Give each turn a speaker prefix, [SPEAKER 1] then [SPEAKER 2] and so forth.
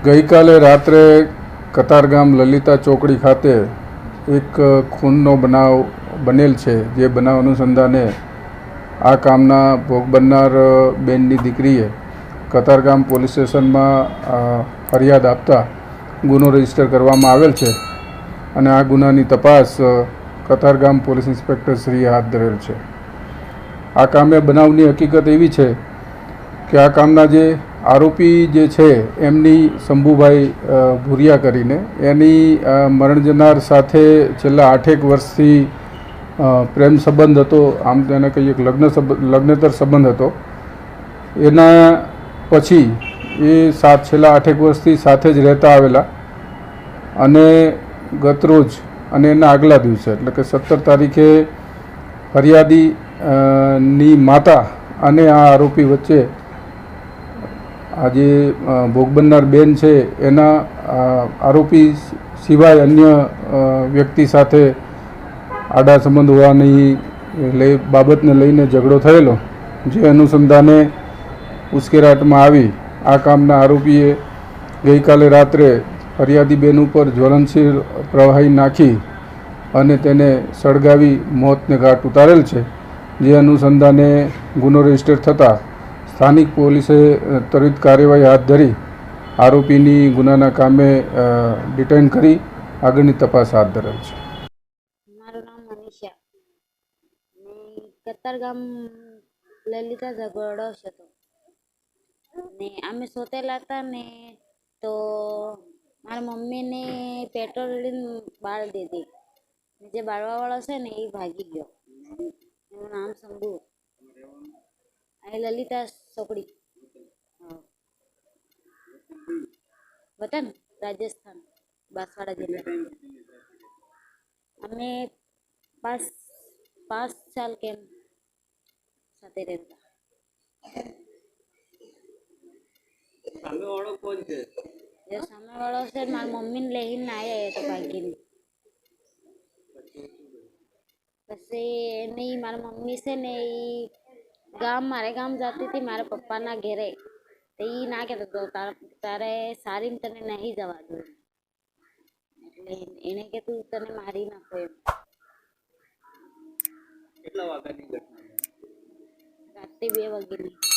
[SPEAKER 1] ગઈકાલે રાત્રે કતારગામ લલિતા ચોકડી ખાતે એક ખૂનનો બનાવ બનેલ છે, જે બનાવ અનુસંધાને આ કામના ભોગ બનનાર બેનની દીકરીએ કતારગામ પોલીસ સ્ટેશનમાં ફરિયાદ આપતા ગુનો રજીસ્ટર કરવામાં આવેલ છે અને આ ગુનાની તપાસ કતારગામ પોલીસ ઇન્સ્પેક્ટર શ્રીએ હાથ ધરેલ છે. આ કામે બનાવની હકીકત એવી છે કે આ કામના જે આરોપી જે છે એમની શંભુભાઈ ભુરિયા કરીને એની મરણ જનાર સાથે છેલ્લા 8 વર્ષથી પ્રેમ સંબંધ હતો. આમ તેને કહીએ કે લગ્નેતર સંબંધ હતો. એના પછી એ છેલ્લા 8 વર્ષથી સાથે જ રહેતા આવેલા અને ગતરોજ અને એના આગલા દિવસે એટલે કે 17 તારીખે ફરિયાદી ની માતા અને આ આરોપી વચ્ચે આજે ભોગ બનનાર બેન છે એના આરોપી સિવાય અન્ય વ્યક્તિ સાથે આડા સંબંધ હોવાની બાબતને લઈને ઝઘડો થયેલો, જે અનુસંધાને ઉશ્કેરાટમાં આવી આ કામના આરોપીએ ગઈકાલે રાત્રે ફરિયાદી બેન ઉપર જ્વલનશીલ પ્રવાહી નાખી અને તેને સળગાવી મોતને ઘાટ ઉતારેલ છે. જે અનુસંધાને ગુનો રજીસ્ટર થતાં સ્થાનિક પોલીસે ત્વરિત કાર્યવાહી હાથ ધરી આરોપીની ગુનાના કામે ડિટેન કરી આગળની તપાસ હાથ ધરેલ છે.
[SPEAKER 2] મારું નામ મનીષા ને કતારગામ લલિતા ઝઘડો હતો ને અમે સોતેલા હતા ને તો મારા મમ્મીને પેટ્રોલ લઈને બાળ દીધી. જે બાળવાવાળો છે ને એ ભાગી ગયો. એનું નામ શંભુ, અહીં લલિતા ચોકડી વતન રાજસ્થાન, બાંસવાડા જિલ્લા. અમે 5 સાલ કેમ સાથે રહેતા.
[SPEAKER 3] સામેવાળો કોણ છે?
[SPEAKER 2] જે સામેવાળો છે મારી મમ્મીને લઈને આવ્યા તો ભાગીને. પછી એની મારી મમ્મી છે ને એ મારે ગામ જતી હતી મારા પપ્પાના ઘેરે. તો એ ના કહેતો તો તારે સારી તને નહીં જવા દો, એટલે એને કે તું તને મારી નાખો એમ.
[SPEAKER 3] કેટલા વાગ્યાની ઘટના?
[SPEAKER 2] રાત્રે 2 વાગ્યાની.